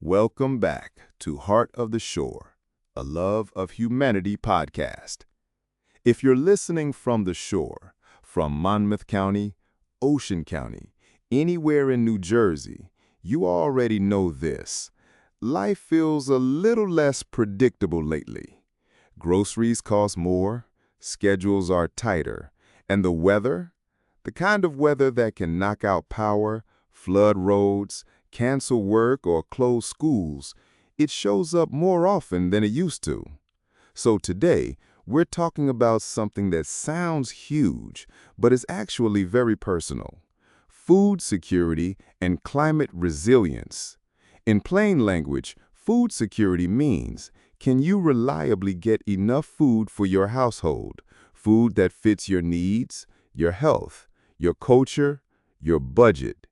Welcome back to Heart of the Shore, a Love of Humanity podcast. If you're listening from the shore, from Monmouth County, Ocean County, anywhere in New Jersey, you already know this. Life feels a little less predictable lately. Groceries cost more, schedules are tighter, and the weather? The kind of weather that can knock out power, flood roads, cancel work, or close schools, it shows up more often than it used to. So today, we're talking about something that sounds huge, but is actually very personal: food security and climate resilience. In plain language, food security means, can you reliably get enough food for your household, food that fits your needs, your health, your culture, your budget?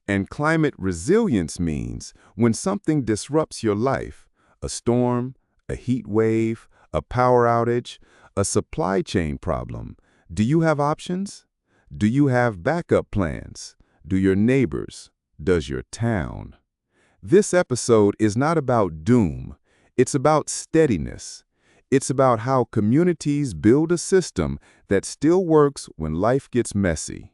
And climate resilience means when something disrupts your life, a storm, a heat wave, a power outage, a supply chain problem, do you have options? Do you have backup plans? Do your neighbors? Does your town? This episode is not about doom. It's about steadiness. It's about how communities build a system that still works when life gets messy.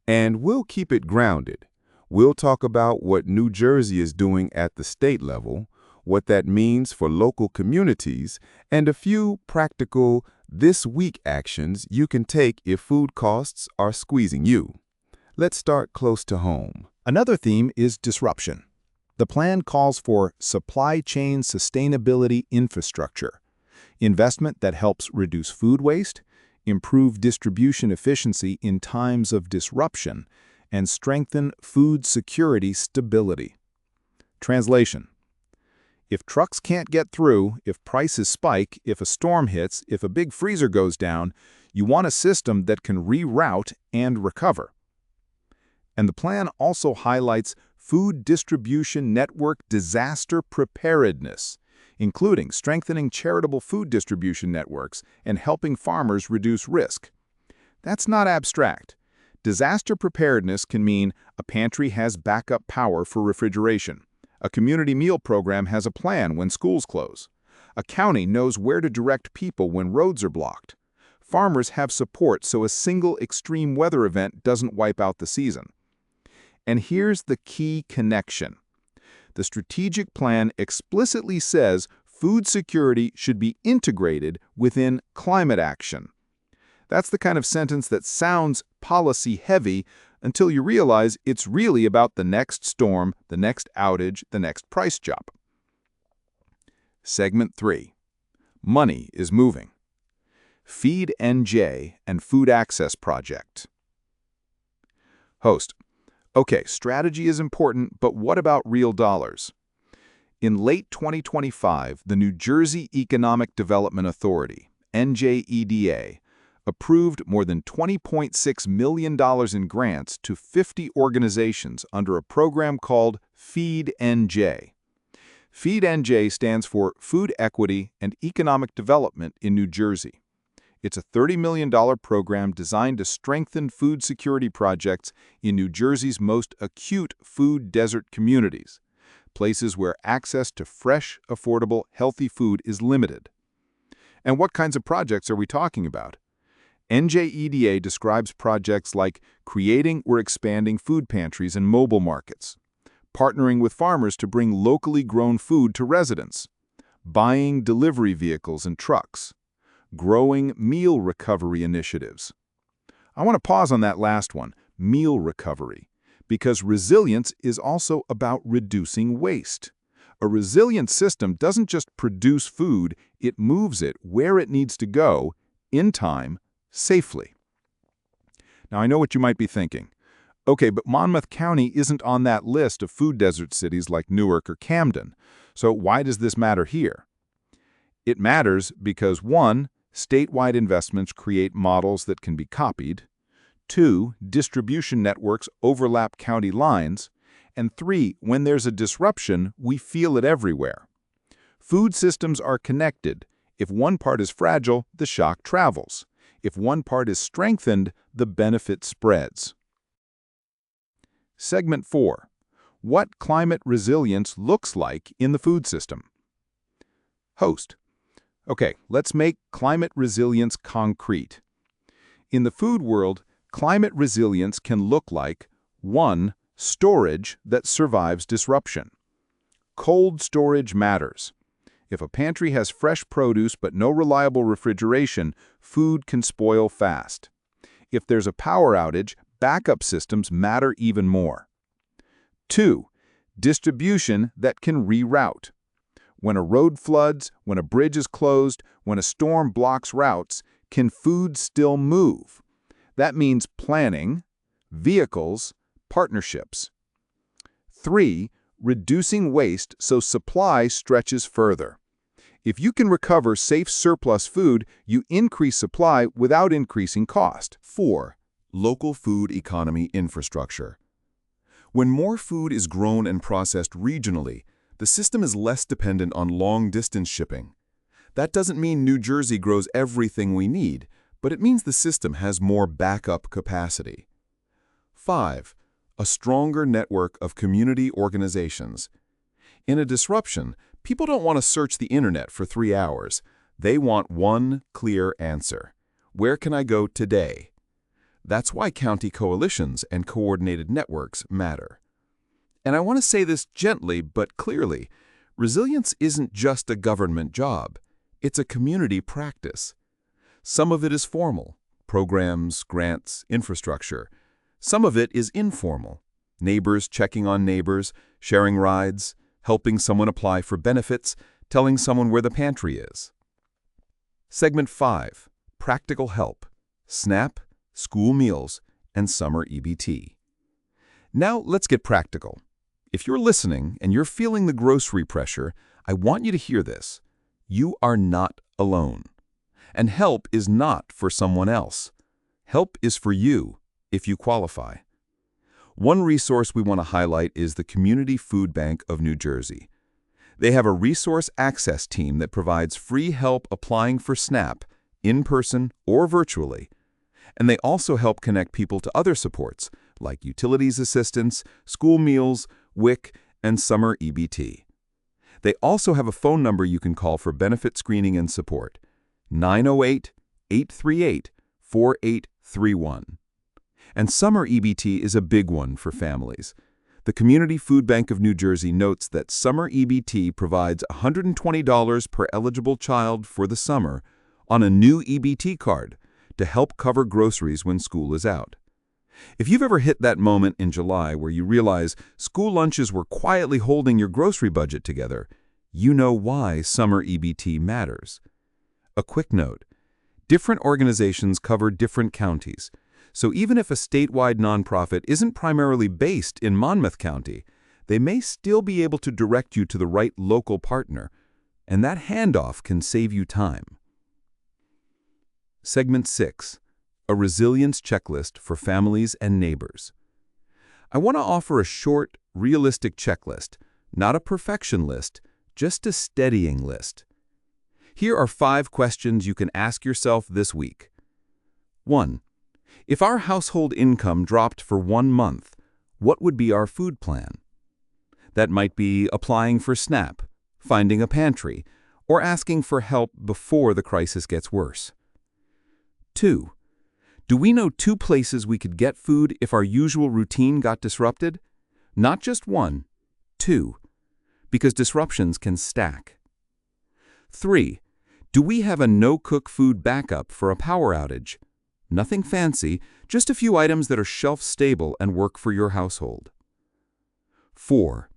And we'll keep it grounded. We'll talk about what New Jersey is doing at the state level, what that means for local communities, and a few practical this-week actions you can take if food costs are squeezing you. Let's start close to home. Another theme is disruption. The plan calls for supply chain sustainability infrastructure, investment that helps reduce food waste, improve distribution efficiency in times of disruption, and strengthen food security stability. Translation: if trucks can't get through, if prices spike, if a storm hits, if a big freezer goes down, you want a system that can reroute and recover. And the plan also highlights food distribution network disaster preparedness, including strengthening charitable food distribution networks and helping farmers reduce risk. That's not abstract. Disaster preparedness can mean a pantry has backup power for refrigeration. A community meal program has a plan when schools close. A county knows where to direct people when roads are blocked. Farmers have support so a single extreme weather event doesn't wipe out the season. And here's the key connection. The strategic plan explicitly says food security should be integrated within climate action. That's the kind of sentence that sounds policy-heavy until you realize it's really about the next storm, the next outage, the next price jump. Segment 3. Money is moving. Feed NJ and Food Access Project. Host: okay, strategy is important, but what about real dollars? In late 2025, the New Jersey Economic Development Authority, NJEDA, approved more than $20.6 million in grants to 50 organizations under a program called Feed NJ. Feed NJ stands for Food Equity and Economic Development in New Jersey. It's a $30 million program designed to strengthen food security projects in New Jersey's most acute food desert communities, places where access to fresh, affordable, healthy food is limited. And what kinds of projects are we talking about? NJEDA describes projects like creating or expanding food pantries and mobile markets, partnering with farmers to bring locally grown food to residents, buying delivery vehicles and trucks, growing meal recovery initiatives. I want to pause on that last one, meal recovery, because resilience is also about reducing waste. A resilient system doesn't just produce food, it moves it where it needs to go, in time, safely. Now, I know what you might be thinking. Okay, but Monmouth County isn't on that list of food desert cities like Newark or Camden. So why does this matter here? It matters because 1, statewide investments create models that can be copied. 2, distribution networks overlap county lines. And 3, when there's a disruption, we feel it everywhere. Food systems are connected. If one part is fragile, the shock travels. If one part is strengthened, the benefit spreads. Segment 4. what climate resilience looks like in the food system. Host. Okay, let's make climate resilience concrete. In the food world, climate resilience can look like 1. Storage that survives disruption. Cold storage matters. If a pantry has fresh produce but no reliable refrigeration, food can spoil fast. If there's a power outage, backup systems matter even more. 2. Distribution that can reroute. When a road floods, when a bridge is closed, when a storm blocks routes, can food still move? That means planning, vehicles, partnerships. 3. Reducing waste so supply stretches further. If you can recover safe surplus food, you increase supply without increasing cost. 4. Local food economy infrastructure. When more food is grown and processed regionally, the system is less dependent on long-distance shipping. That doesn't mean New Jersey grows everything we need, but it means the system has more backup capacity. 5. A stronger network of community organizations. In a disruption, people don't want to search the internet for 3 hours. They want one clear answer. Where can I go today? That's why county coalitions and coordinated networks matter. And I want to say this gently but clearly. Resilience isn't just a government job. It's a community practice. Some of it is formal, programs, grants, infrastructure. Some of it is informal, neighbors checking on neighbors, sharing rides, helping someone apply for benefits, telling someone where the pantry is. Segment 5, Practical Help, SNAP, School Meals, and Summer EBT. Now let's get practical. If you're listening and you're feeling the grocery pressure, I want you to hear this. You are not alone. And help is not for someone else. Help is for you, if you qualify. One resource we want to highlight is the Community Food Bank of New Jersey. They have a resource access team that provides free help applying for SNAP, in person or virtually. And they also help connect people to other supports, like utilities assistance, school meals, WIC, and summer EBT. They also have a phone number you can call for benefit screening and support, 908-838-4831. And summer EBT is a big one for families. The Community Food Bank of New Jersey notes that summer EBT provides $120 per eligible child for the summer on a new EBT card to help cover groceries when school is out. If you've ever hit that moment in July where you realize school lunches were quietly holding your grocery budget together, you know why summer EBT matters. A quick note, different organizations cover different counties, so even if a statewide nonprofit isn't primarily based in Monmouth County, they may still be able to direct you to the right local partner, and that handoff can save you time. Segment 6. A resilience checklist for families and neighbors. I want to offer a short, realistic checklist, not a perfection list, just a steadying list. Here are 5 questions you can ask yourself this week. 1. If our household income dropped for 1 month, what would be our food plan? That might be applying for SNAP, finding a pantry, or asking for help before the crisis gets worse. 2. Do we know 2 places we could get food if our usual routine got disrupted? Not just 1, 2, because disruptions can stack. 3. Do we have a no-cook food backup for a power outage? Nothing fancy, just a few items that are shelf-stable and work for your household. 4.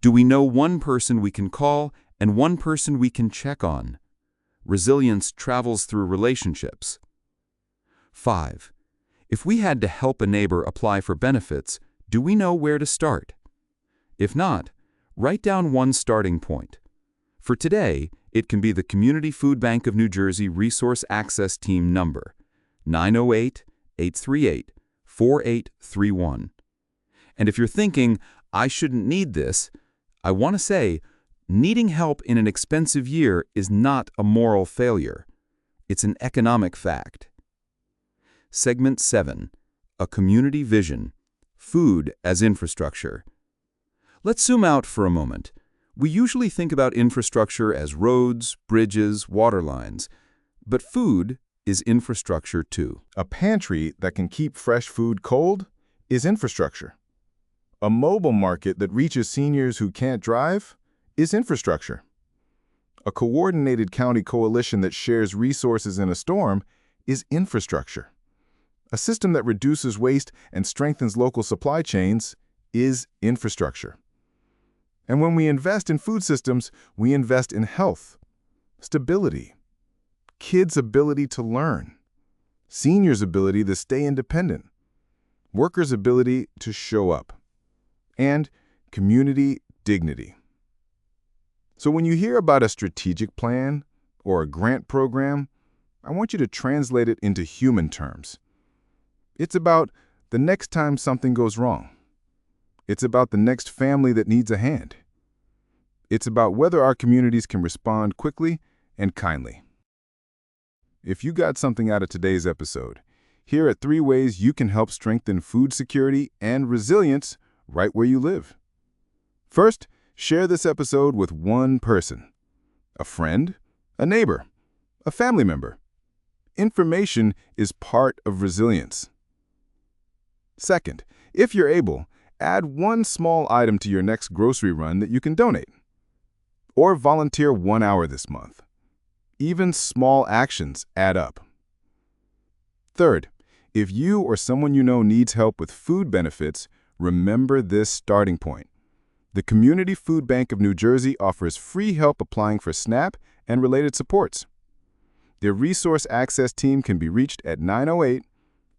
Do we know 1 person we can call and 1 person we can check on? Resilience travels through relationships. 5. If we had to help a neighbor apply for benefits, do we know where to start? If not, write down 1 starting point. For today, it can be the Community Food Bank of New Jersey Resource Access Team number, 908-838-4831. And if you're thinking, I shouldn't need this, I want to say, needing help in an expensive year is not a moral failure. It's an economic fact. Segment 7. A Community Vision. Food as Infrastructure. Let's zoom out for a moment. We usually think about infrastructure as roads, bridges, water lines. But food is infrastructure too. A pantry that can keep fresh food cold is infrastructure. A mobile market that reaches seniors who can't drive is infrastructure. A coordinated county coalition that shares resources in a storm is infrastructure. A system that reduces waste and strengthens local supply chains is infrastructure. And when we invest in food systems, we invest in health, stability, kids' ability to learn, seniors' ability to stay independent, workers' ability to show up, and community dignity. So when you hear about a strategic plan or a grant program, I want you to translate it into human terms. It's about the next time something goes wrong. It's about the next family that needs a hand. It's about whether our communities can respond quickly and kindly. If you got something out of today's episode, here are 3 ways you can help strengthen food security and resilience right where you live. First, share this episode with one person: a friend, a neighbor, a family member. Information is part of resilience. Second, if you're able, add one small item to your next grocery run that you can donate. Or volunteer 1 hour this month. Even small actions add up. Third, if you or someone you know needs help with food benefits, remember this starting point. The Community Food Bank of New Jersey offers free help applying for SNAP and related supports. Their resource access team can be reached at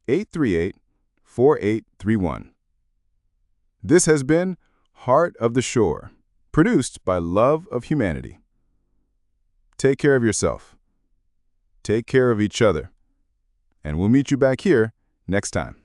908-838-4831. This has been Heart of the Shore, produced by Love of Humanity. Take care of yourself. Take care of each other. And we'll meet you back here next time.